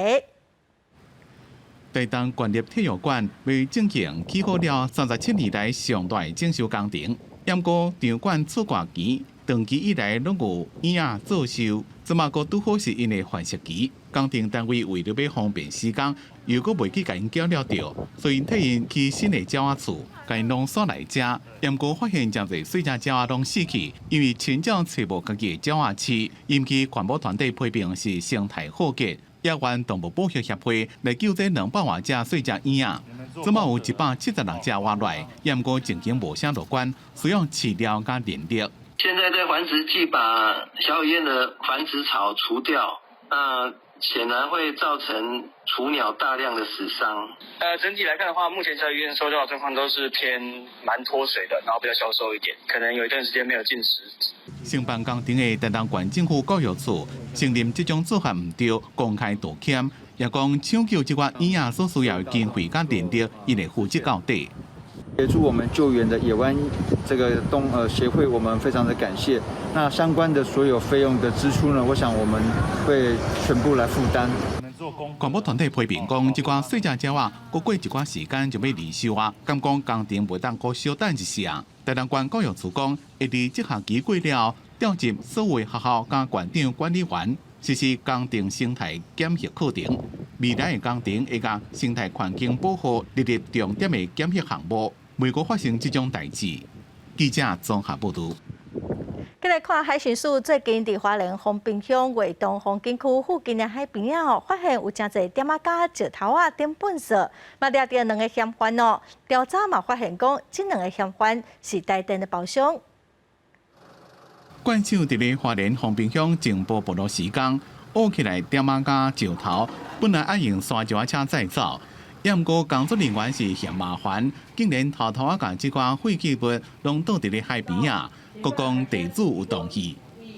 [SPEAKER 9] 台东县立体育馆为正经起好了37年来上大的整修工程，不过场馆出挂期，长期以来拢有婴仔作秀，即马个拄好是因的繁殖期，工程单位为了要方便施工，又搁袂去甲因缴了掉，所以替因起新的鸟仔厝，甲因拢锁来遮。不过发现真侪细只鸟仔拢死去，因为亲鸟找无家己的鸟仔饲，引起环保团队批评是生态浩劫。野原动物保育协会来救这200多只细只婴仔，即马有176只活来，也毋过情形无啥乐观，需要饲料加电力。
[SPEAKER 24] 现在在繁殖季把小雨燕的繁殖巢除掉，那显然会造成雏鸟大量的死伤。整体来看的话，目前小雨燕收到的状况都是偏蛮脱水的，然后比较消瘦一点，可能有一段时间没有进食。
[SPEAKER 9] 承办工程的台东县政府教育处承认这种做法唔对，公开道歉，也讲抢救这款医院所需要的经费甲电力，一定负责到底。
[SPEAKER 2] 协助我们救援的野湾这个协会，我们非常的感谢。那相关的所有费用的支出呢，我想我们会全部来负担。
[SPEAKER 9] 广播团体批评讲，这款细只鸟啊，过过一段时间就要离休啊，敢讲工程袂当搁稍等一下。台东县教育处讲，会伫这学期过了，调集所有学校甲园长管理员，实施工程生态检核课程。未来的工程会甲生态环境保护列入重点的检核项目，袂搁发生这种代志。记者综合报道。
[SPEAKER 1] 再来看海巡署最近伫花莲丰滨乡卫东风景区附近的海边发现有真侪点仔甲石头等粪扫，嘛抓到2个嫌犯哦。调查嘛发现讲，这2个嫌犯是台电的包厢。
[SPEAKER 9] 怪手伫咧花莲丰滨乡前埔部落时工，挖起来点仔甲石头，本来爱用山石车载走。也毋过工作人员是嫌麻烦，竟然偷偷甲这款废弃物拢倒伫咧海边啊！国讲地主有动机。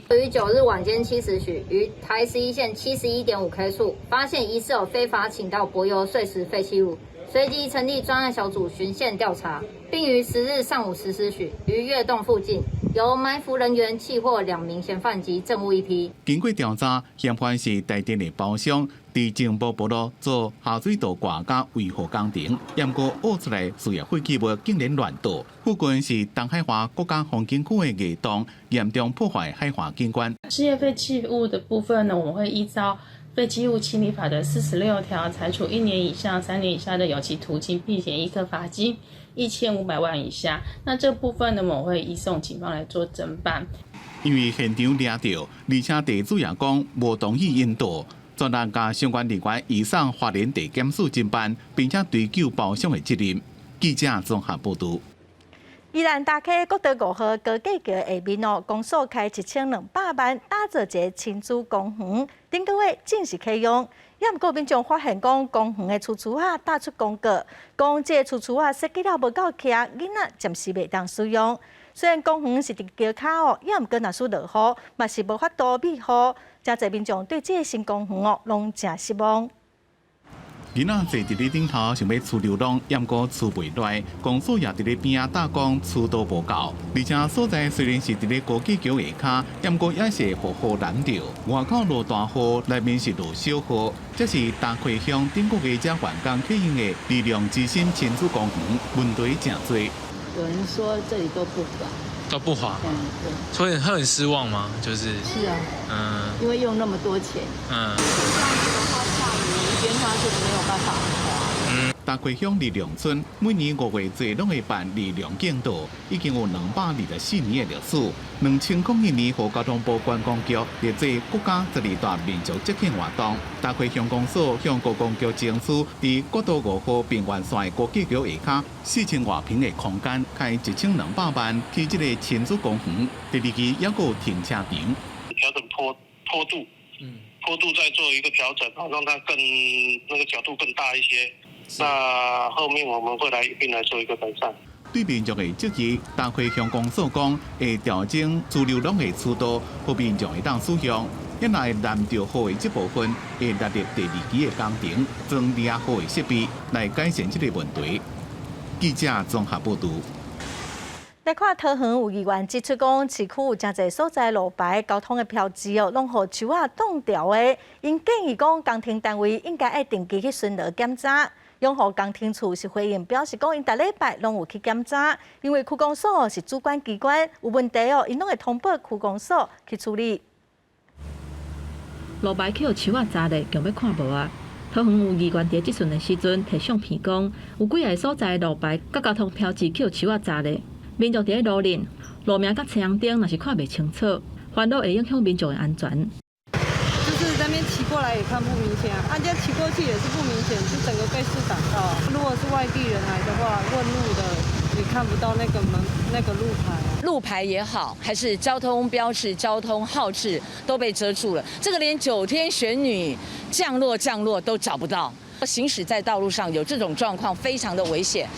[SPEAKER 4] 于9日晚间7时许，于台11线71.5K 处发现疑似有非法倾倒柏油碎石废弃物，随即成立专案小组循线调查，并于10日上午10时许于月洞附近由埋伏人员弃获2名嫌犯及证物1批。
[SPEAKER 9] 经过调查，嫌犯是台电的包厢，伫前埔部落做下水道挂甲维护工程，也毋过挖出来需要废弃物竟然乱倒。附近是东海华国家风景区的野洞，严重破坏海华景观。
[SPEAKER 5] 事业废弃物的部分呢，我们会依照废弃物清理法的46条，裁处1年以上3年以下的有期徒刑，并且一颗罚金1500万以下。那这部分呢，我们会移送警方来做侦办。
[SPEAKER 9] 因为现场抓到，而且地主也讲无同意引导，专案甲相关人员移送花莲地检署侦办，并且追究包厢的责任。记者综合报道。
[SPEAKER 1] 宜兰大溪国道5号高架桥下面公所开1200万打造一个亲子公园，顶个月正式启用。也毋过民众发现讲，公园的厝厝打出公告，讲这厝厝设计了无够徛，囡仔暂时袂当使用。虽然公园是伫桥骹也毋过若是落雨，嘛是无法度美好。真侪民众对这个新公园拢真失望。
[SPEAKER 9] 囡仔坐伫咧顶头，想要出流浪，也毋过出袂来。公所也伫咧边仔打工，厝都无够。而且所在虽然是伫咧高架桥下骹，也毋过也是被雨淋着。外口落大雨，内面是落小雨。这是大溪乡顶个月才完工启用的力量之心亲子公园，问题真多。
[SPEAKER 6] 有人说这里都不滑，
[SPEAKER 25] 都不滑，
[SPEAKER 6] 对，
[SPEAKER 25] 所以会很失望吗？是
[SPEAKER 6] 啊，因为用那么多钱，这样子的话，下雨一边它是没有办法滑。
[SPEAKER 9] 大溪乡力量村每年5月节拢会办力量竞渡，已经有224年的历史。2001年，和交通部观光局列做国家12大民族节庆活动。大溪乡公所向国光局证书，伫国道5号平原线的高架桥下骹4000多平的空间，开1200万起这个亲子公园。第2期也有停车场，
[SPEAKER 26] 调整坡度，坡度再做一个调整，让它更那个角度更大一些。那后面我们会来一并来做一个改善。
[SPEAKER 9] 对民众的积极，大溪乡公所讲会调整自流浪的速度，互民众会当使用。因来拦着雨的这部分，会纳入第2期的工程，装遮雨的设备来改善这个问题。记者综合报道。
[SPEAKER 1] 来看桃园有议员指出讲，市区有真侪所在路牌、交通的标志拢互树挡掉的。因建议讲，工程单位应该爱定期去巡逻检查。永和工程处是回应表示讲，因逐礼拜拢有去检查，因为区公所是主管机关，有问题因拢会通报区公所去处理。
[SPEAKER 13] 路牌去互树砸咧，强要看无啊！桃园有议员伫即阵的时阵摕相片讲，有几个所在路牌甲交通标志去互树砸咧。民众伫咧路面、路名甲车阳灯若是看袂清楚，烦恼会影响民众的安全。
[SPEAKER 27] 就是那边骑过来也看不明显啊，这骑过去也是不明显，就整个被树挡到。如果是外地人来的话，问路的你看不到那个门那个路牌啊。
[SPEAKER 28] 路牌也好，还是交通标志、交通号志都被遮住了。这个连9天玄女降落都找不到。行驶在道路上有这种状况，非常的危险。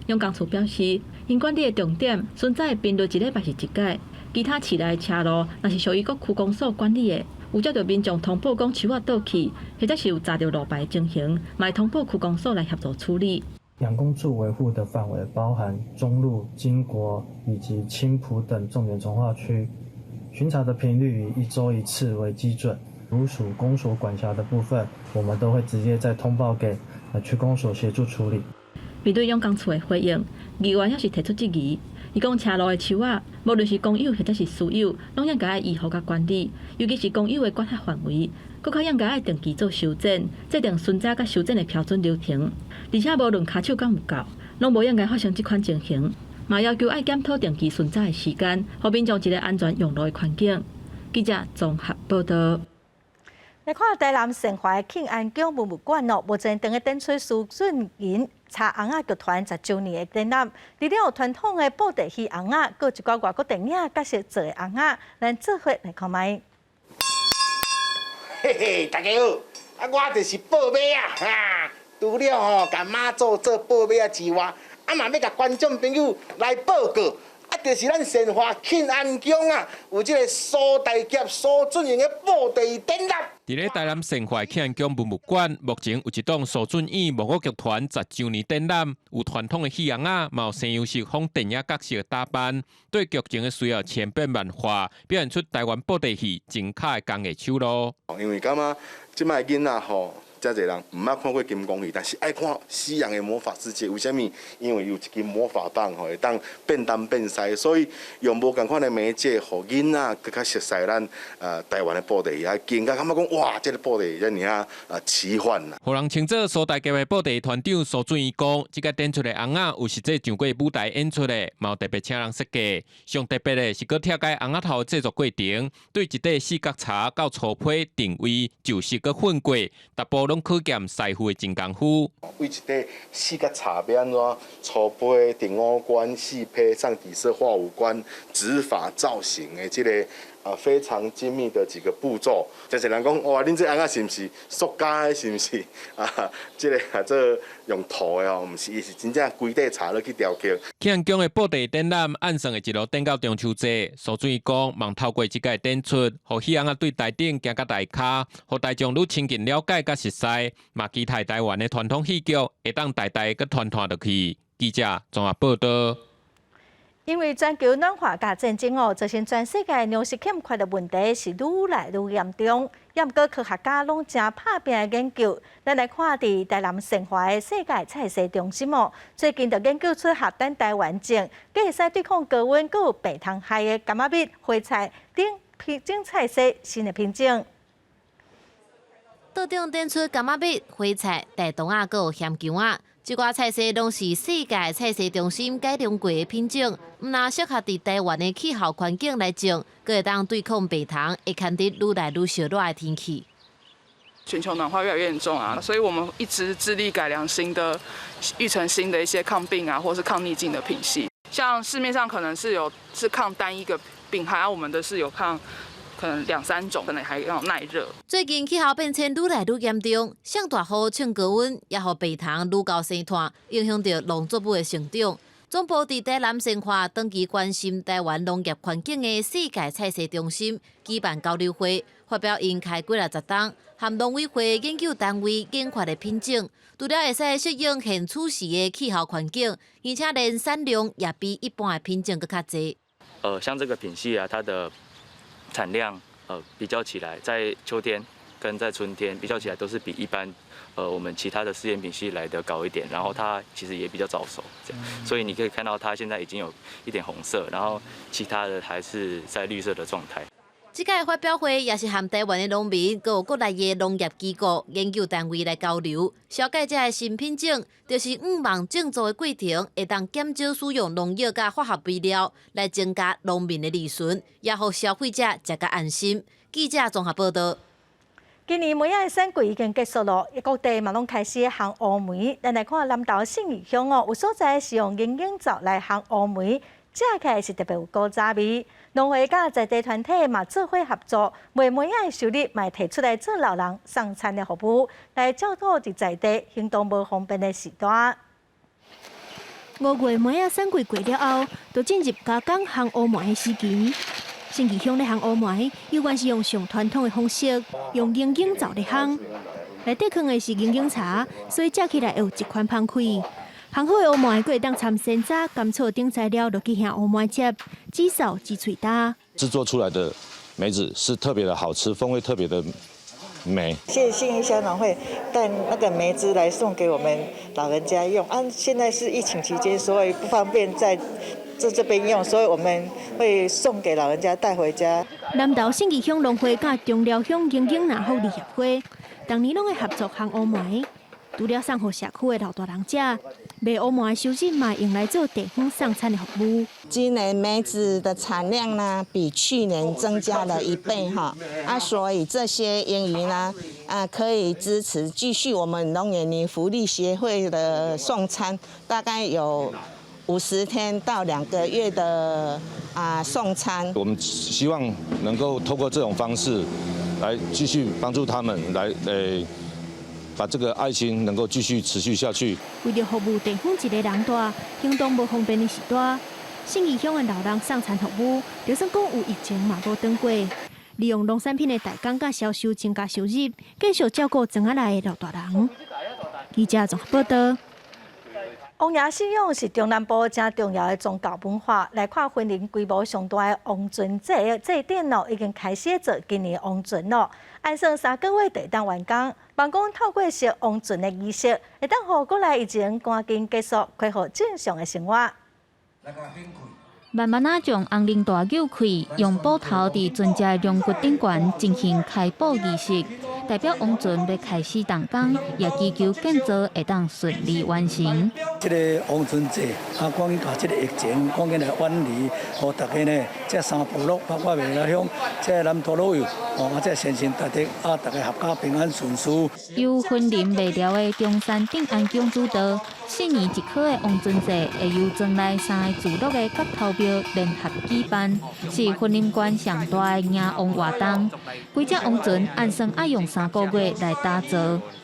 [SPEAKER 13] 永工处表示，因管理的重点，存在频率1礼拜是1届。其其他市内车路若是属于各区公所管理的，有接到民众通报讲树仔倒去，或者是有砸到路牌情形，嘛通报区公所来协助处理。
[SPEAKER 3] 养工处维护的范围包含中路、经国以及青埔等重点重划区，巡查的频率以1周1次为基准。如属公所管辖的部分，我们都会直接再通报给区公所协助处理。面对养工处的回应，议员也是提出质疑。伊讲车路的树仔，无论是公有或者是私有，拢应该依法甲管理，尤其是公有的管辖范围，更较应该定期做修整，制定巡查甲修整的标准流程。而且无论卡手敢有够，拢无应该发生这款情形。嘛要求爱检讨定期巡查的时间，互民众一个安全用路的环境。记者综合报道。
[SPEAKER 1] 来看台南盛华庆安宫文物馆哦，目前正在展出苏俊银茶红仔剧团10周年的展览，除了有传统的布袋戏红仔，还有一寡外国电影角色做的红仔，咱做伙来看卖。
[SPEAKER 7] 嘿嘿，大家好，我就是报马啊哈！除了甲妈祖做报马啊之外，嘛要甲观众朋友来报告。就是咱盛华庆安宫啊，有这个苏大侠苏俊英的布袋展览。
[SPEAKER 8] 伫咧台南盛华庆安宫文物馆，目前有一档苏俊英木偶剧团10周年展览，有传统的戏红仔，嘛有西洋式仿电影角色的打扮，对剧情的需要千变万化，表现出台湾布袋戏真卡的工艺手路。
[SPEAKER 10] 因为感觉即摆囡仔吼。遮侪人唔捌看过金光戏，但是爱看西洋的魔法世界。为什么？因为有一支魔法棒吼，会当变东变西，所以用无共款的媒介，互囡仔更加熟悉咱台湾的布袋戏，啊，更加感觉讲哇，这个布袋戏遮尔奇幻啦。互
[SPEAKER 8] 人称作苏大侠的布袋戏团长苏俊义讲，即个展出的红仔有实际上过舞台演出的，嘛有特别请人设计。上特别的是搁拆解红仔头制作过程，对一块四角茶到粗胚定位，就是搁混过，逐步拢可见师傅的真功夫。
[SPEAKER 10] 为一块四角茶要安怎粗胚、定五官、细胚、上底色、画五官、指法、造型的这个。非常精密的几个步骤，真侪人讲哇，恁这红仔是毋是塑胶的？是毋是这用涂的吼？毋是，伊是真正规块茶落去雕刻。
[SPEAKER 8] 庆安宫的布袋展览按算会一路展到中秋节。苏俊义讲，望透过即个展出，互戏红仔对台顶行到台骹，互大众愈亲近了解甲熟悉，嘛期待台湾的传统戏剧会当代代搁传落去。记者综合报道。
[SPEAKER 1] 因为全球暖化甲战争哦，造成全世界粮食欠缺的问题是愈来愈严重。也毋过科学家拢正拍拼的研究，咱来看伫台南盛华的世界菜色中心哦，最近就研究出核弹台湾种，佮会使对抗高温，佮有白糖害的柑仔蜜、花菜等品种菜色新的品种。
[SPEAKER 11] 岛中展出柑仔蜜、花菜、大肠仔，佮有咸姜仔。这寡菜色拢是世界菜色中心改良过的品种，毋但适合伫台湾的气候环境来种，佮会当对抗白糖，会抗得愈来愈烧热的天气。
[SPEAKER 14] 全球暖化越来越严重啊，所以我们一直致力改良育成新的一些抗病啊，或是抗逆境的品系。像市面上可能是抗单一个病害，我们的是有抗。可能2、3种，可能还要耐热。最近气候变迁愈来愈严重，上大雨、呛高温，也互白糖愈高生炭，影响到农作物的成长。总部伫台南盛华，长期关心台湾农业环境的世界菜色中心举办交流会，发表因开几60档，和农委会研究单位研发的品种，除了会使适应现此时的气候环境，而且连产量也比一般的品种更较侪。
[SPEAKER 16] 像这个品系啊，它的产量比较起来，在秋天跟在春天比较起来，都是比一般我们其他的试验品系来得高一点。然后它其实也比较早熟，这样，所以你可以看到它现在已经有一点红色，然后其他的还是在绿色的状态。这届发表会也是和台湾的农民，佮国内的农业机构、研究单位来交流，了解这个新品种，就是5万种植的过程，会当减少使用农药甲化学肥料，来增加农民的利润，也互消费者食个安心。记者综合报道。
[SPEAKER 1] 今年梅仔的选季已经结束了，各地嘛拢开始烘乌梅。咱来看南投信义乡哦，有所在是用营养皂来烘乌梅。食起来是特别有古早味，农会甲在地团体嘛做伙合作，为梅仔的收入嘛提出来做老人送餐的服务，来照顾伫在地行动无方便的时段。
[SPEAKER 17] 5月梅仔选季过了后，就进入加工烘乌梅的时期。
[SPEAKER 12] 新义乡咧烘乌糜，有关是用上传统的方式，用银茎凿咧烘。内底放的是银茎茶，所以食起来会有一款芳开。烘好的乌糜，佫会当掺鲜渣、甘草等材料落去烘乌糜汁，煮熟煮脆搭。
[SPEAKER 15] 制作出来的梅子是特别的好吃，风味特别的美。
[SPEAKER 17] 谢谢信义乡农会带那个梅子来送给我们老人家用。现在是疫情期间，所以不方便在这边用，所以我们会送给老人家带回家。
[SPEAKER 12] 南投信义乡农会甲中寮乡银茎南福利协会，当年拢会合作烘乌糜，除了送予社区的老大人食。卖乌糜的收入嘛，用来做地方送餐的服务。
[SPEAKER 18] 今年梅子的产量呢，比去年增加了1倍哈，所以这些盈余呢，可以支持继续我们农园林福利协会的送餐，大概有50天到2个月的送餐。
[SPEAKER 15] 我们希望能够透过这种方式来继续帮助他们，来把这个爱心能够继续持续下去。
[SPEAKER 12] 为了服务地方一个人大，行动无方便的时代，信义乡的老人送餐服务，就算讲有疫情嘛无断过，利用农产品的代工甲销售增加收入，继续照顾庄仔内的老大人。记者综合报道。
[SPEAKER 1] 王爷信仰是中南部真重要的宗教文化。来看云林规模上大的王船祭典已经开始做今年王船了。按算3个月就会当完工。办公透过是王船的仪式，会当互过来疫情赶紧结束，恢复正常的生活。
[SPEAKER 19] 慢慢将红菱大轿开，用布头伫船只龙骨顶悬进行开布仪式，代表王船要开始动工，也祈求建造会当顺利完成。
[SPEAKER 20] 这个王船祭，讲紧把这个疫情赶紧来远离，互大家呢，这3部落，包括未来乡，这南投老友，这先贤大德，大家合家平安顺遂。
[SPEAKER 19] 由云林未了的中山定安宫主导，4年一考的王船祭会由庄内3个聚落的角头庙联合举办，是云林县上大的迎王活动。规只王船按算要用3个月来打造。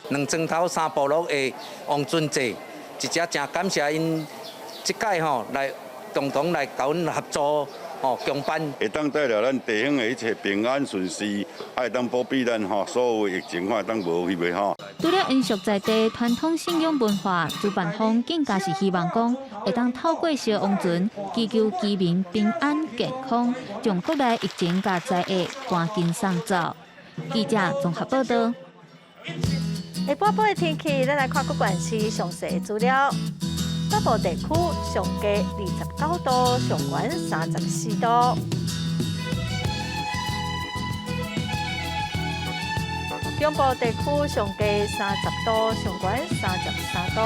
[SPEAKER 21] 两庄头3部落的王船祭，一只真感谢因这届来共同来甲阮合作共办，
[SPEAKER 22] 会当带了咱地方的一切平安顺遂，会当保庇咱所有疫情会当无去袂
[SPEAKER 19] 除了延续在地传统信仰文化，主办方更加是希望讲，会当透过小王船，祈求居民平安健康，将国内疫情甲灾厄赶紧送走。记者综合报道。
[SPEAKER 1] 下晡晡的天气，咱来看各县市详细的资料。北部地区上低29度，上悬34度。中部地区上低30度，上悬33度。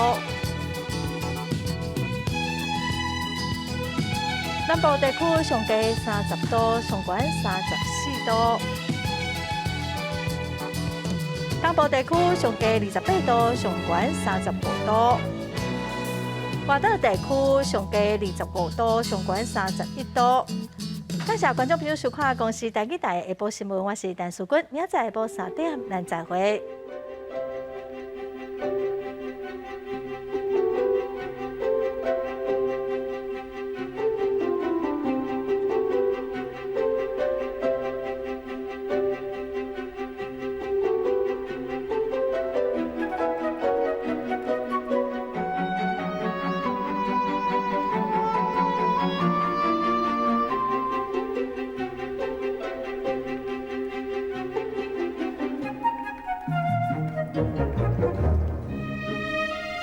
[SPEAKER 1] 南部地区上低30度，上悬34度。东部地区上低28度，上悬35度。华岛地区上低25度，上悬31度。感谢观众朋友收看《公视台语台下晡新闻》，我是陈淑君，明仔载下晡3点，咱再会。